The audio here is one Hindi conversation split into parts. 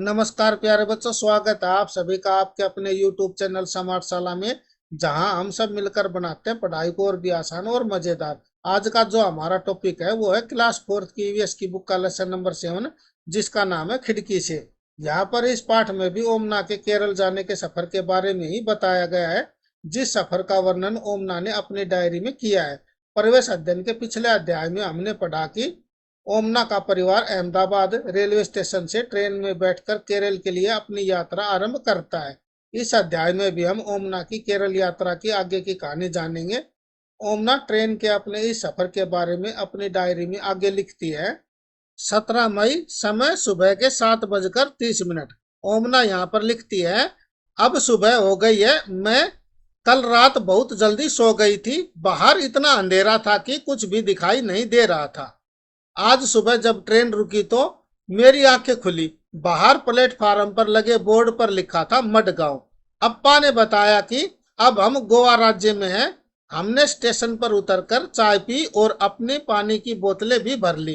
नमस्कार प्यारे बच्चों, स्वागत है आप सभी का आपके अपने YouTube चैनल समाटशाला में, जहां हम सब मिलकर बनाते हैं पढ़ाई को और भी आसान और मजेदार। आज का जो हमारा टॉपिक है वो है क्लास फोर्थ की ईवीएस की बुक का लेसन नंबर 7, जिसका नाम है खिड़की से। यहाँ पर इस पाठ में भी ओमना के केरल जाने के सफर के बारे में ही बताया गया है, जिस सफर का वर्णन ओमना ने अपनी डायरी में किया है। प्रवेश अध्ययन के पिछले अध्याय में हमने पढ़ा कि ओमना का परिवार अहमदाबाद रेलवे स्टेशन से ट्रेन में बैठकर केरल के लिए अपनी यात्रा आरंभ करता है। इस अध्याय में भी हम ओमना की केरल यात्रा की आगे की कहानी जानेंगे। ओमना ट्रेन के अपने इस सफर के बारे में अपनी डायरी में आगे लिखती है। 17 मई, समय सुबह के 7:30। ओमना यहाँ पर लिखती है, अब सुबह हो गई है। मैं कल रात बहुत जल्दी सो गई थी। बाहर इतना अंधेरा था कि कुछ भी दिखाई नहीं दे रहा था। आज सुबह जब ट्रेन रुकी तो मेरी आंखें खुली। बाहर प्लेटफार्म पर लगे बोर्ड पर लिखा था मडगांव। अप्पा ने बताया कि अब हम गोवा राज्य में हैं। हमने स्टेशन पर उतरकर चाय पी और अपनी पानी की बोतलें भी भर ली।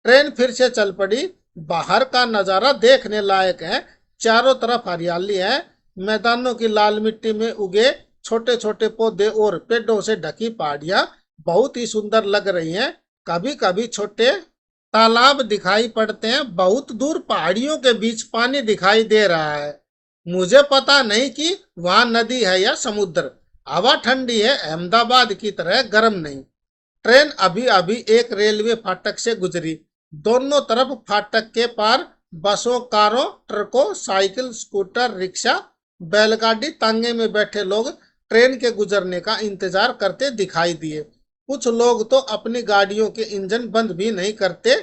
ट्रेन फिर से चल पड़ी। बाहर का नजारा देखने लायक है। चारों तरफ हरियाली है। मैदानों की लाल मिट्टी में उगे छोटे छोटे पौधे और पेड़ों से ढकी पहाड़ियां बहुत ही सुंदर लग रही हैं। कभी कभी छोटे तालाब दिखाई पड़ते हैं। बहुत दूर पहाड़ियों के बीच पानी दिखाई दे रहा है। मुझे पता नहीं कि वहां नदी है या समुद्र। हवा ठंडी है, अहमदाबाद की तरह गर्म नहीं। ट्रेन अभी अभी एक रेलवे फाटक से गुजरी। दोनों तरफ फाटक के पार बसों, कारों, ट्रकों, साइकिल, स्कूटर, रिक्शा, बैलगाड़ी, तांगे में बैठे लोग ट्रेन के गुजरने का इंतजार करते दिखाई दिए। कुछ लोग तो अपनी गाड़ियों के इंजन बंद भी नहीं करते।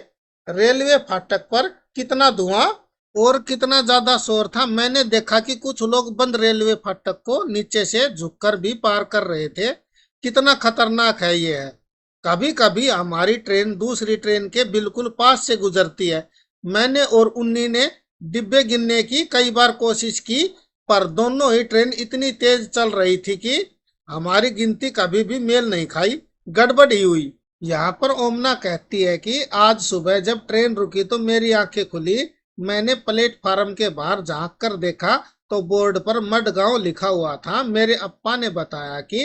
रेलवे फाटक पर कितना धुआं और कितना ज्यादा शोर था। मैंने देखा कि कुछ लोग बंद रेलवे फाटक को नीचे से झुककर भी पार कर रहे थे। कितना खतरनाक है ये है। कभी कभी हमारी ट्रेन दूसरी ट्रेन के बिल्कुल पास से गुजरती है। मैंने और उन्नी ने डिब्बे गिनने की कई बार कोशिश की, पर दोनों ही ट्रेन इतनी तेज चल रही थी कि हमारी गिनती कभी भी मेल नहीं खाई, गड़बड़ ही हुई। यहाँ पर ओमना कहती है कि आज सुबह जब ट्रेन रुकी तो मेरी आंखें खुली। मैंने प्लेटफार्म के बाहर झांक कर देखा तो बोर्ड पर मडगांव लिखा हुआ था। मेरे अप्पा ने बताया कि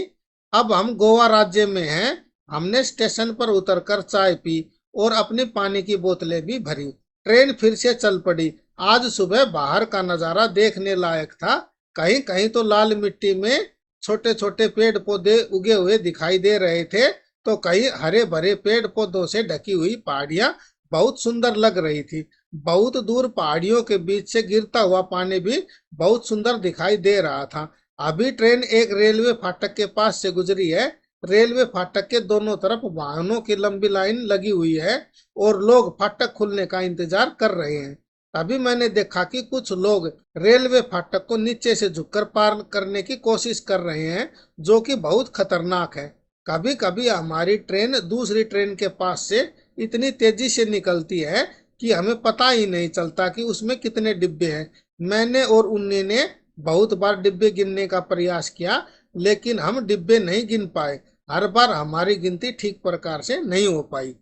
अब हम गोवा राज्य में हैं। हमने स्टेशन पर उतरकर चाय पी और अपनी पानी की बोतलें भी भरी। ट्रेन फिर से चल पड़ी। आज सुबह बाहर का नजारा देखने लायक था। कहीं कहीं तो लाल मिट्टी में छोटे छोटे पेड़ पौधे उगे हुए दिखाई दे रहे थे, तो कहीं हरे भरे पेड़ पौधों से ढकी हुई पहाड़ियां बहुत सुंदर लग रही थी। बहुत दूर पहाड़ियों के बीच से गिरता हुआ पानी भी बहुत सुंदर दिखाई दे रहा था। अभी ट्रेन एक रेलवे फाटक के पास से गुजरी है। रेलवे फाटक के दोनों तरफ वाहनों की लंबी लाइन लगी हुई है और लोग फाटक खुलने का इंतजार कर रहे हैं। तभी मैंने देखा कि कुछ लोग रेलवे फाटक को नीचे से झुककर पार करने की कोशिश कर रहे हैं, जो कि बहुत खतरनाक है। कभी कभी हमारी ट्रेन दूसरी ट्रेन के पास से इतनी तेजी से निकलती है कि हमें पता ही नहीं चलता कि उसमें कितने डिब्बे हैं। मैंने और उन्नी ने बहुत बार डिब्बे गिनने का प्रयास किया, लेकिन हम डिब्बे नहीं गिन पाए। हर बार हमारी गिनती ठीक प्रकार से नहीं हो पाई।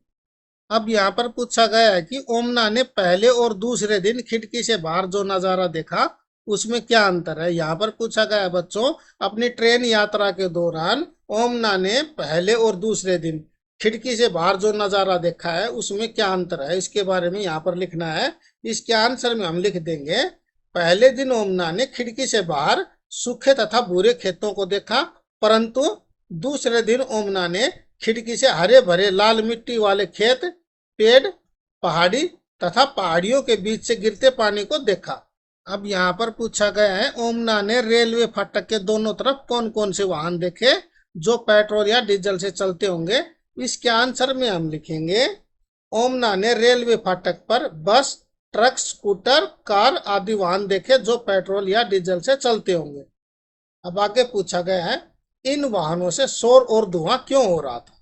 अब यहाँ पर पूछा गया है कि ओमना ने पहले और दूसरे दिन खिड़की से बाहर जो नजारा देखा उसमें क्या अंतर है। यहाँ पर पूछा गया है बच्चों, अपनी ट्रेन यात्रा के दौरान ओमना ने पहले और दूसरे दिन खिड़की से बाहर जो नजारा देखा है उसमें क्या अंतर है, इसके बारे में यहाँ पर लिखना है। इसके आंसर में हम लिख देंगे, पहले दिन ओमना ने खिड़की से बाहर सूखे तथा भूरे खेतों को देखा, परंतु दूसरे दिन ओमना ने खिड़की से हरे भरे लाल मिट्टी वाले खेत, पेड़, पहाड़ी तथा पहाड़ियों के बीच से गिरते पानी को देखा। अब यहाँ पर पूछा गया है, ओमना ने रेलवे फाटक के दोनों तरफ कौन कौन से वाहन देखे जो पेट्रोल या डीजल से चलते होंगे। इसके आंसर में हम लिखेंगे, ओमना ने रेलवे फाटक पर बस, ट्रक, स्कूटर, कार आदि वाहन देखे जो पेट्रोल या डीजल से चलते होंगे। अब आगे पूछा गया है, इन वाहनों से शोर और धुआं क्यों हो रहा था।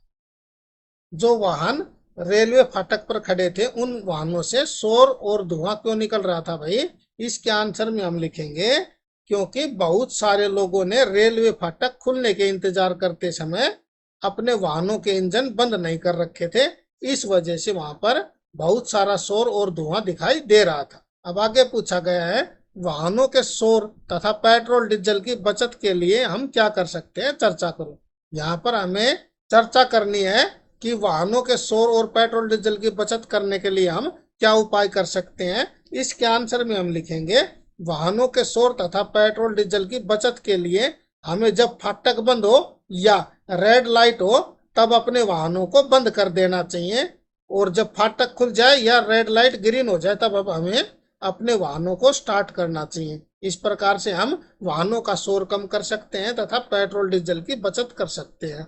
जो वाहन रेलवे फाटक पर खड़े थे उन वाहनों से शोर और धुआं क्यों निकल रहा था भाई। इसके आंसर में हम लिखेंगे, क्योंकि बहुत सारे लोगों ने रेलवे फाटक खुलने के इंतजार करते समय अपने वाहनों के इंजन बंद नहीं कर रखे थे। इस वजह से वहां पर बहुत सारा शोर और धुआं दिखाई दे रहा था। अब आगे पूछा गया है, वाहनों के शोर तथा पेट्रोल डीजल की बचत के लिए हम क्या कर सकते हैं, चर्चा करो। यहाँ पर हमें चर्चा करनी है कि वाहनों के शोर और पेट्रोल डीजल की बचत करने के लिए हम क्या उपाय कर सकते हैं। इसके आंसर में हम लिखेंगे, वाहनों के शोर तथा पेट्रोल डीजल की बचत के लिए हमें जब फाटक बंद हो या रेड लाइट हो तब अपने वाहनों को बंद कर देना चाहिए, और जब फाटक खुल जाए या रेड लाइट ग्रीन हो जाए तब अब हमें अपने वाहनों को स्टार्ट करना चाहिए। इस प्रकार से हम वाहनों का शोर कम कर सकते हैं तथा पेट्रोल डीजल की बचत कर सकते हैं।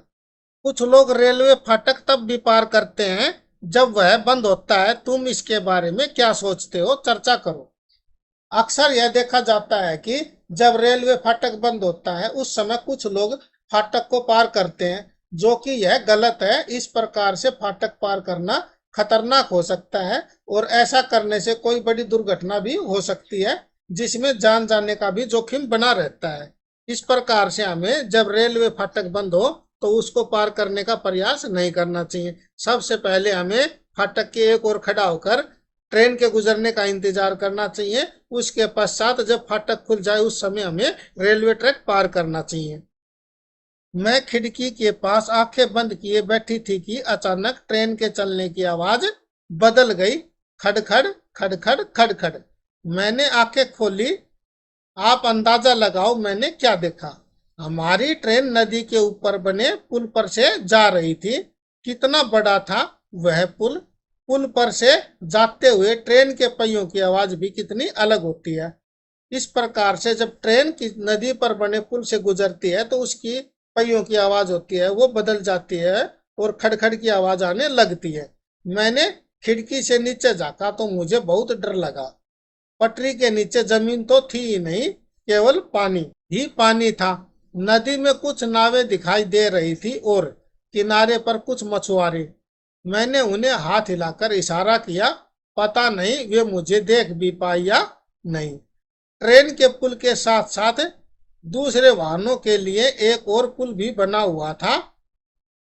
कुछ लोग रेलवे फाटक तब भी पार करते हैं जब वह बंद होता है, तुम इसके बारे में क्या सोचते हो, चर्चा करो। अक्सर यह देखा जाता है कि जब रेलवे फाटक बंद होता है उस समय कुछ लोग फाटक को पार करते हैं, जो कि यह गलत है। इस प्रकार से फाटक पार करना खतरनाक हो सकता है और ऐसा करने से कोई बड़ी दुर्घटना भी हो सकती है, जिसमें जान जाने का भी जोखिम बना रहता है। इस प्रकार से हमें जब रेलवे फाटक बंद हो तो उसको पार करने का प्रयास नहीं करना चाहिए। सबसे पहले हमें फाटक के एक ओर खड़ा होकर ट्रेन के गुजरने का इंतजार करना चाहिए। उसके पश्चात जब फाटक खुल जाए उस समय हमें रेलवे ट्रैक पार करना चाहिए। मैं खिड़की के पास आंखें बंद किए बैठी थी कि अचानक ट्रेन के चलने की आवाज बदल गई। खड़खड़ खड़खड़ खड़खड़। मैंने आंखें खोली। आप अंदाजा लगाओ मैंने क्या देखा। हमारी ट्रेन नदी के ऊपर बने पुल पर से जा रही थी। कितना बड़ा था वह पुल। पुल पर से जाते हुए ट्रेन के पहियों की आवाज भी कितनी अलग होती है। इस प्रकार से जब ट्रेन की नदी पर बने पुल से गुजरती है तो उसकी पहियों की आवाज होती है वो बदल जाती है और खड़खड़ की आवाज आने लगती है। मैंने खिड़की से नीचे झांका तो मुझे बहुत डर लगा। पटरी के नीचे जमीन तो थी ही नहीं, केवल पानी ही पानी था। नदी में कुछ नावें दिखाई दे रही थी और किनारे पर कुछ मछुआरे। मैंने उन्हें हाथ हिलाकर इशारा किया, पता नहीं वे मुझे देख भी पाए या नहीं। ट्रेन के पुल के साथ साथ दूसरे वाहनों के लिए एक और पुल भी बना हुआ था।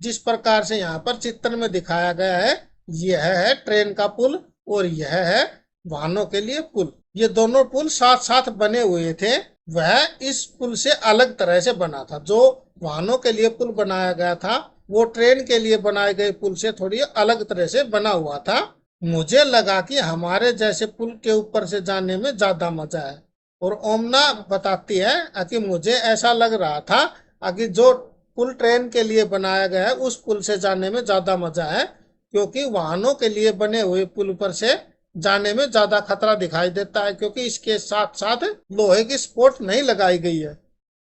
जिस प्रकार से यहाँ पर चित्र में दिखाया गया है, यह है ट्रेन का पुल और यह है वाहनों के लिए पुल। ये दोनों पुल साथ साथ बने हुए थे। वह इस पुल से अलग तरह से बना था। जो वाहनों के लिए पुल बनाया गया था वो ट्रेन के लिए बनाए गए पुल से थोड़ी अलग तरह से बना हुआ था। मुझे लगा कि हमारे जैसे पुल के ऊपर से जाने में ज्यादा मजा है। और ओमना बताती है कि मुझे ऐसा लग रहा था कि जो पुल ट्रेन के लिए बनाया गया है उस पुल से जाने में ज्यादा मजा है, क्योंकि वाहनों के लिए बने हुए पुल पर से जाने में ज्यादा खतरा दिखाई देता है, क्योंकि इसके साथ साथ लोहे की सपोर्ट नहीं लगाई गई है।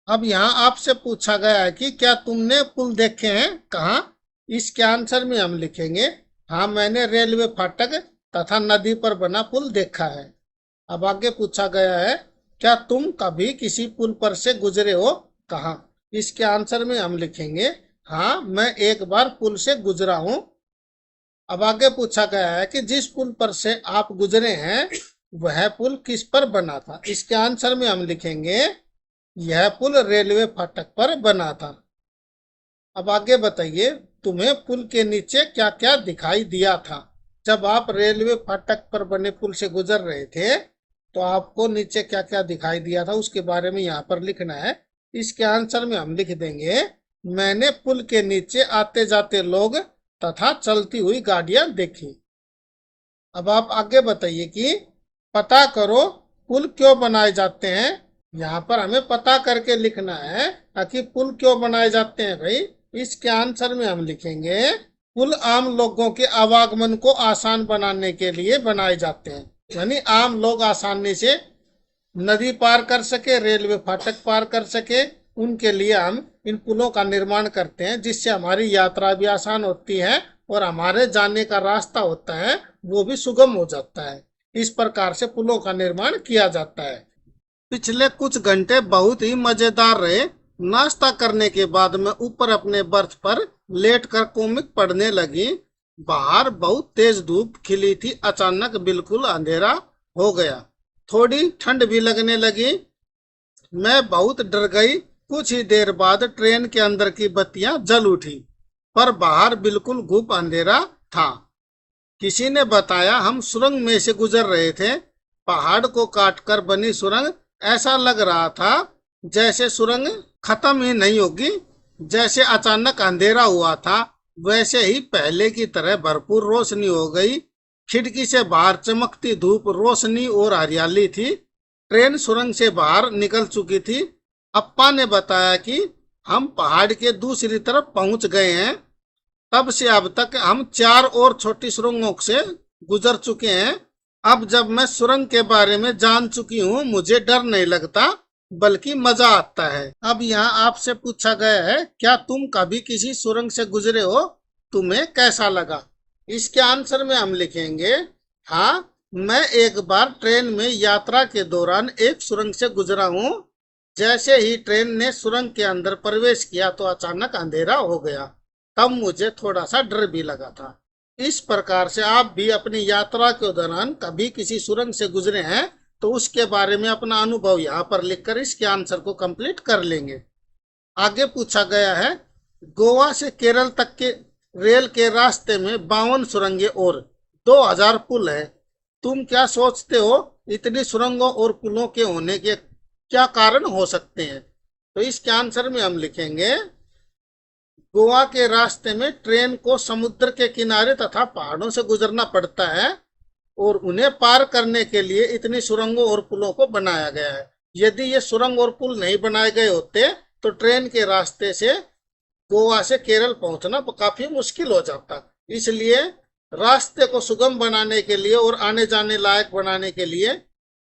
अब यहाँ आपसे पूछा गया है कि क्या तुमने पुल देखे हैं, कहाँ। इसके आंसर में हम लिखेंगे, हाँ मैंने रेलवे फाटक तथा नदी पर बना पुल देखा है। अब आगे पूछा गया है, क्या तुम कभी किसी पुल पर से गुजरे हो, कहाँ। इसके आंसर में हम लिखेंगे, हाँ मैं एक बार पुल से गुजरा हूँ। अब आगे पूछा गया है कि जिस पुल पर से आप गुजरे हैं वह पुल किस पर बना था। इसके आंसर में हम लिखेंगे, यह पुल रेलवे फाटक पर बना था। अब आगे बताइए, तुम्हें पुल के नीचे क्या क्या दिखाई दिया था। जब आप रेलवे फाटक पर बने पुल से गुजर रहे थे तो आपको नीचे क्या क्या दिखाई दिया था उसके बारे में यहाँ पर लिखना है। इसके आंसर में हम लिख देंगे, मैंने पुल के नीचे आते जाते लोग तथा चलती हुई गाड़ियां देखी। अब आप आगे बताइए कि पता करो पुल क्यों बनाए जाते हैं। यहाँ पर हमें पता करके लिखना है कि पुल क्यों बनाए जाते हैं भाई। इसके आंसर में हम लिखेंगे, पुल आम लोगों के आवागमन को आसान बनाने के लिए बनाए जाते हैं, यानी आम लोग आसानी से नदी पार कर सके, रेलवे फाटक पार कर सके, उनके लिए हम इन पुलों का निर्माण करते हैं, जिससे हमारी यात्रा भी आसान होती है और हमारे जाने का रास्ता होता है वो भी सुगम हो जाता है। इस प्रकार से पुलों का निर्माण किया जाता है। पिछले कुछ घंटे बहुत ही मजेदार रहे। नाश्ता करने के बाद मैं ऊपर अपने बर्थ पर लेटकर कॉमिक पढ़ने लगी। बाहर बहुत तेज धूप खिली थी। अचानक बिल्कुल अंधेरा हो गया। थोड़ी ठंड भी लगने लगी। मैं बहुत डर गई। कुछ ही देर बाद ट्रेन के अंदर की बत्तियां जल उठी, पर बाहर बिल्कुल घुप अंधेरा था। किसी ने बताया हम सुरंग में से गुजर रहे थे। पहाड़ को काटकर बनी सुरंग ऐसा लग रहा था जैसे सुरंग खत्म ही नहीं होगी। जैसे अचानक अंधेरा हुआ था वैसे ही पहले की तरह भरपूर रोशनी हो गई। खिड़की से बाहर चमकती धूप, रोशनी और हरियाली थी। ट्रेन सुरंग से बाहर निकल चुकी थी। अप्पा ने बताया कि हम पहाड़ के दूसरी तरफ पहुंच गए हैं। तब से अब तक हम 4 और छोटी सुरंगों से गुजर चुके हैं। अब जब मैं सुरंग के बारे में जान चुकी हूँ मुझे डर नहीं लगता बल्कि मजा आता है। अब यहाँ आपसे पूछा गया है क्या तुम कभी किसी सुरंग से गुजरे हो, तुम्हें कैसा लगा? इसके आंसर में हम लिखेंगे हाँ, मैं एक बार ट्रेन में यात्रा के दौरान एक सुरंग से गुजरा हूँ। जैसे ही ट्रेन ने सुरंग के अंदर प्रवेश किया तो अचानक अंधेरा हो गया। तब मुझे थोड़ा सा डर भी लगा था। इस प्रकार से आप भी अपनी यात्रा के दौरान कभी किसी सुरंग से गुजरे हैं तो उसके बारे में अपना अनुभव यहाँ पर लिखकर इसके आंसर को कंप्लीट कर लेंगे। आगे पूछा गया है गोवा से केरल तक के रेल के रास्ते में 52 सुरंगें और 2000 पुल है। तुम क्या सोचते हो इतनी सुरंगों और पुलों के होने के क्या कारण हो सकते हैं? तो इसके आंसर में हम लिखेंगे गोवा के रास्ते में ट्रेन को समुद्र के किनारे तथा पहाड़ों से गुजरना पड़ता है और उन्हें पार करने के लिए इतनी सुरंगों और पुलों को बनाया गया है। यदि ये सुरंग और पुल नहीं बनाए गए होते तो ट्रेन के रास्ते से गोवा से केरल पहुंचना काफी मुश्किल हो जाता। इसलिए रास्ते को सुगम बनाने के लिए और आने जाने लायक बनाने के लिए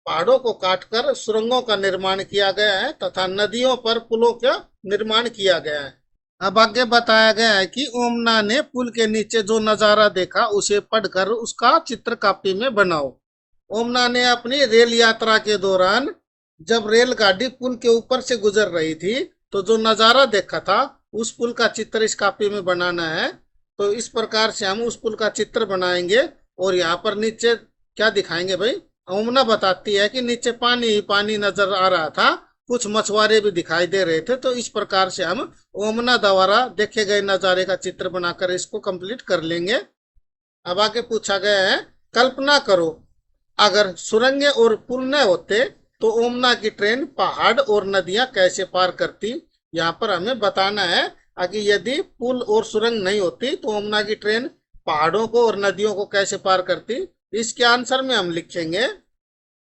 पहाड़ों को काटकर सुरंगों का निर्माण किया गया है तथा नदियों पर पुलों का निर्माण किया गया है। अब आगे बताया गया है कि ओमना ने पुल के नीचे जो नजारा देखा उसे पढ़कर उसका चित्र कॉपी में बनाओ। ओमना ने अपनी रेल यात्रा के दौरान जब रेलगाड़ी पुल के ऊपर से गुजर रही थी तो जो नजारा देखा था उस पुल का चित्र इस कॉपी में बनाना है। तो इस प्रकार से हम उस पुल का चित्र बनाएंगे और यहाँ पर नीचे क्या दिखाएंगे भाई, ओमना बताती है कि नीचे पानी ही पानी नजर आ रहा था, कुछ मछुआरे भी दिखाई दे रहे थे। तो इस प्रकार से हम ओमना द्वारा देखे गए नजारे का चित्र बनाकर इसको कंप्लीट कर लेंगे। अब आगे पूछा गया है कल्पना करो अगर सुरंगें और पुल न होते तो ओमना की ट्रेन पहाड़ और नदियां कैसे पार करती। यहाँ पर हमें बताना है कि यदि पुल और सुरंग नहीं होती तो ओमना की ट्रेन पहाड़ों को और नदियों को कैसे पार करती। इसके आंसर में हम लिखेंगे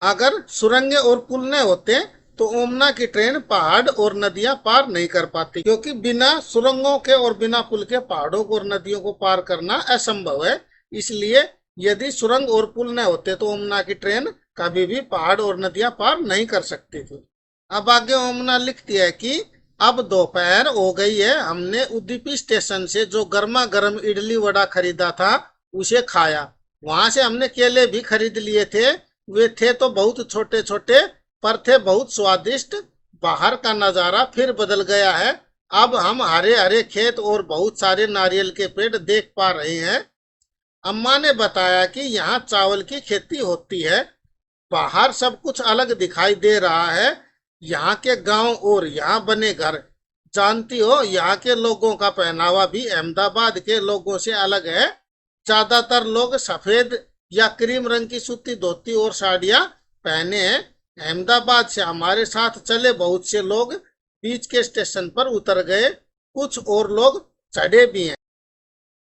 अगर सुरंगें और पुल न होते तो ओमना की ट्रेन पहाड़ और नदियां पार नहीं कर पाती, क्योंकि बिना सुरंगों के और बिना पुल के पहाड़ों को और नदियों को पार करना असंभव है। इसलिए यदि सुरंग और पुल न होते तो ओमना की ट्रेन कभी भी पहाड़ और नदियां पार नहीं कर सकती थी। अब आगे ओमना लिखती है कि अब दोपहर हो गई है, हमने उडुपी स्टेशन से जो गर्मा गर्म इडली वड़ा खरीदा था उसे खाया। वहां से हमने केले भी खरीद लिए थे, वे थे तो बहुत छोटे छोटे पर थे बहुत स्वादिष्ट। बाहर का नजारा फिर बदल गया है, अब हम हरे हरे खेत और बहुत सारे नारियल के पेड़ देख पा रहे हैं। अम्मा ने बताया कि यहाँ चावल की खेती होती है। बाहर सब कुछ अलग दिखाई दे रहा है, यहाँ के गांव और यहाँ बने घर। जानती हो यहाँ के लोगों का पहनावा भी अहमदाबाद के लोगों से अलग है। ज्यादातर लोग सफेद या क्रीम रंग की सूती धोती और साड़ियां पहने हैं। अहमदाबाद से हमारे साथ चले बहुत से लोग बीच के स्टेशन पर उतर गए, कुछ और लोग चढ़े भी हैं।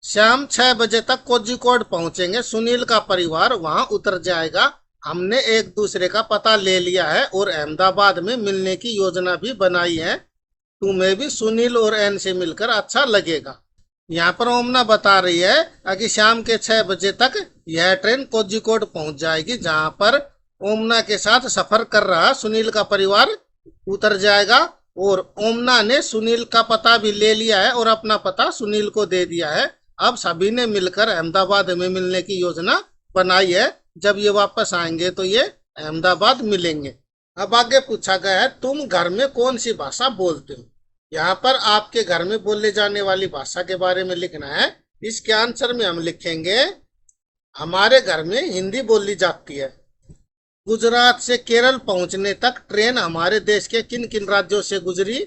शाम 6 बजे तक कोझिकोड पहुंचेंगे, सुनील का परिवार वहां उतर जाएगा। हमने एक दूसरे का पता ले लिया है और अहमदाबाद में मिलने की योजना भी बनाई है। तुम्हें भी सुनील और एन से मिलकर अच्छा लगेगा। यहाँ पर ओमना बता रही है कि शाम के 6 बजे तक यह ट्रेन कोझिकोड पहुंच जाएगी, जहां पर ओमना के साथ सफर कर रहा सुनील का परिवार उतर जाएगा। और ओमना ने सुनील का पता भी ले लिया है और अपना पता सुनील को दे दिया है। अब सभी ने मिलकर अहमदाबाद में मिलने की योजना बनाई है। जब ये वापस आएंगे तो ये अहमदाबाद मिलेंगे। अब आगे पूछा गया है तुम घर में कौन सी भाषा बोलते हो। यहाँ पर आपके घर में बोले जाने वाली भाषा के बारे में लिखना है। इसके आंसर में हम लिखेंगे हमारे घर में हिंदी बोली जाती है। गुजरात से केरल पहुंचने तक ट्रेन हमारे देश के किन किन राज्यों से गुजरी,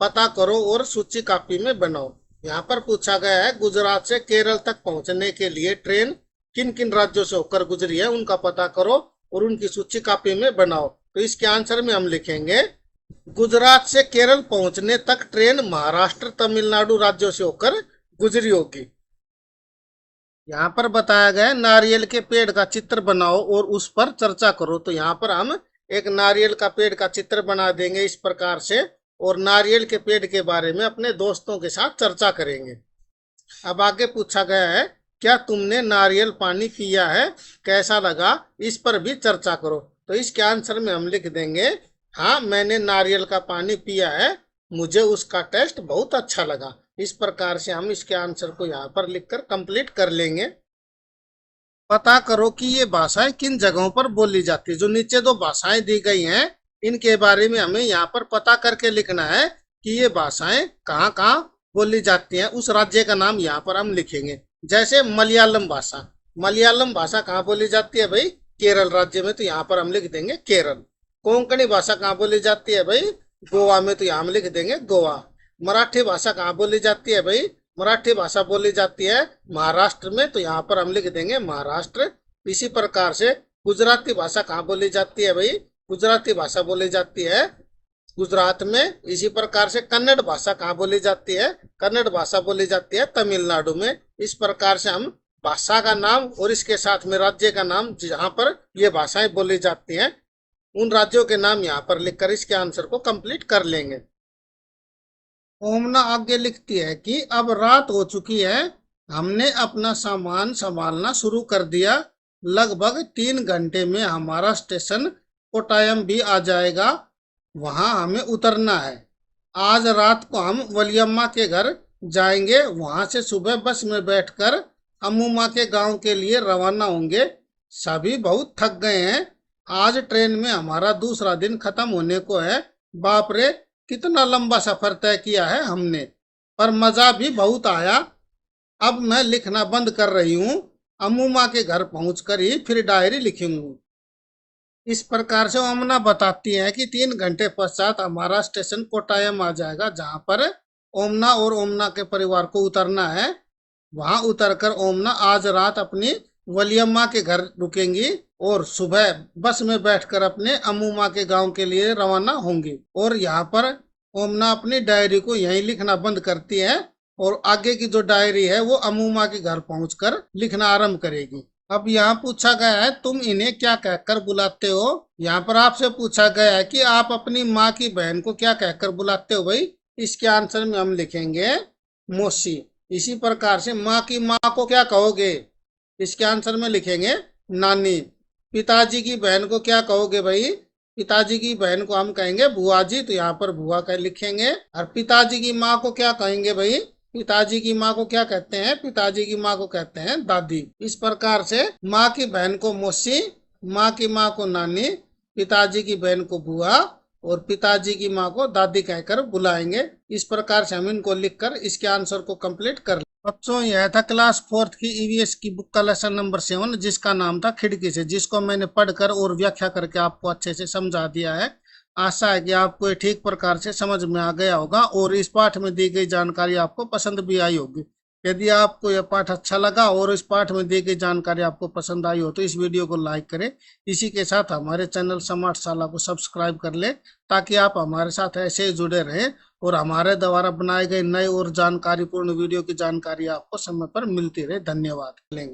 पता करो और सूची कॉपी में बनाओ। यहाँ पर पूछा गया है गुजरात से केरल तक पहुंचने के लिए ट्रेन किन किन राज्यों से होकर गुजरी है, उनका पता करो और उनकी सूची कॉपी में बनाओ। तो इसके आंसर में हम लिखेंगे गुजरात से केरल पहुंचने तक ट्रेन महाराष्ट्र तमिलनाडु राज्यों से होकर गुजरी होगी। यहाँ पर बताया गया नारियल के पेड़ का चित्र बनाओ और उस पर चर्चा करो। तो यहाँ पर हम एक नारियल का पेड़ का चित्र बना देंगे इस प्रकार से, और नारियल के पेड़ के बारे में अपने दोस्तों के साथ चर्चा करेंगे। अब आगे पूछा गया है क्या तुमने नारियल पानी पिया है, कैसा लगा, इस पर भी चर्चा करो। तो इसके आंसर में हम लिख देंगे हाँ मैंने नारियल का पानी पिया है, मुझे उसका टेस्ट बहुत अच्छा लगा। इस प्रकार से हम इसके आंसर को यहाँ पर लिखकर कंप्लीट कर लेंगे। पता करो कि ये भाषाएं किन जगहों पर बोली जाती है। जो नीचे दो भाषाएं दी गई हैं इनके बारे में हमें यहाँ पर पता करके लिखना है कि ये भाषाएं कहाँ कहाँ बोली जाती हैं। उस राज्य का नाम यहाँ पर हम लिखेंगे। जैसे मलयालम भाषा, मलयालम भाषा कहाँ बोली जाती है भाई, केरल राज्य में, तो यहाँ पर हम लिख देंगे केरल। कोंकणी भाषा कहाँ बोली जाती है भाई, गोवा में, तो यहाँ हम लिख देंगे गोवा। मराठी भाषा कहाँ बोली जाती है भाई, मराठी भाषा बोली जाती है महाराष्ट्र में, तो यहाँ पर हम लिख देंगे महाराष्ट्र। इसी प्रकार से गुजराती भाषा कहाँ बोली जाती है भाई, गुजराती भाषा बोली जाती है गुजरात में। इसी प्रकार से कन्नड़ भाषा कहाँ बोली जाती है, कन्नड़ भाषा बोली जाती है तमिलनाडु में। इस प्रकार से हम भाषा का नाम और इसके साथ में राज्य का नाम जहाँ पर ये भाषाएं बोली जाती हैं उन राज्यों के नाम यहाँ पर लिखकर इसके आंसर को कंप्लीट कर लेंगे। ओमना आगे लिखती है कि अब रात हो चुकी है, हमने अपना सामान संभालना शुरू कर दिया। लगभग 3 घंटे में हमारा स्टेशन कोट्टायम भी आ जाएगा, वहां हमें उतरना है। आज रात को हम वलियम्मा के घर जाएंगे, वहां से सुबह बस में बैठकर अम्मुमा के गांव के लिए रवाना होंगे। सभी बहुत थक गए हैं, आज ट्रेन में हमारा दूसरा दिन खत्म होने को है। बाप रे कितना लंबा सफर तय किया है हमने, पर मजा भी बहुत आया। अब मैं लिखना बंद कर रही हूँ, अम्मुमा के घर पहुंचकर ही फिर डायरी लिखूंगी। इस प्रकार से ओमना बताती है कि 3 घंटे पश्चात हमारा स्टेशन कोट्टायम आ जाएगा, जहां पर ओमना और ओमना के परिवार को उतरना है। वहां उतरकर ओमना आज रात अपनी वलियम्मा के घर रुकेंगी और सुबह बस में बैठकर अपने अम्मुमा के गांव के लिए रवाना होंगी। और यहाँ पर ओमना अपनी डायरी को यहीं लिखना बंद करती है और आगे की जो डायरी है वो अम्मुमा के घर पहुंचकर लिखना आरंभ करेगी। अब यहाँ पूछा गया है तुम इन्हें क्या कहकर बुलाते हो। यहाँ पर आपसे पूछा गया है कि आप अपनी माँ की बहन को क्या कहकर बुलाते हो भाई। इसके आंसर में हम लिखेंगे मौसी। इसी प्रकार से माँ की माँ को क्या कहोगे, इसके आंसर में लिखेंगे नानी। पिताजी की बहन को क्या कहोगे भाई, पिताजी की बहन को हम कहेंगे बुआ जी, तो यहाँ पर बुआ का लिखेंगे। और पिताजी की माँ को क्या कहेंगे भाई, पिताजी की माँ को क्या कहते हैं, पिताजी की माँ को कहते हैं दादी। इस प्रकार से माँ की बहन को मौसी, माँ की माँ को नानी, पिताजी की बहन को बुआ और पिताजी की माँ को दादी कहकर बुलाएंगे। इस प्रकार से हम इनको लिखकर इसके आंसर को कंप्लीट कर लें। बच्चों यह था क्लास 4th की ईवीएस की बुक का लेसन नंबर 7 जिसका नाम था खिड़की से, जिसको मैंने पढ़कर और व्याख्या करके आपको अच्छे से समझा दिया है। आशा है कि आपको ये ठीक प्रकार से समझ में आ गया होगा और इस पाठ में दी गई जानकारी आपको पसंद भी आई होगी। यदि आपको यह पाठ अच्छा लगा और इस पाठ में दी गई जानकारी आपको पसंद आई हो तो इस वीडियो को लाइक करें। इसी के साथ हमारे चैनल समार्टशाला को सब्सक्राइब कर लें ताकि आप हमारे साथ ऐसे ही जुड़े रहें और हमारे द्वारा बनाए गए नए और जानकारीपूर्ण वीडियो की जानकारी आपको समय पर मिलती रहे। धन्यवाद लेंगे।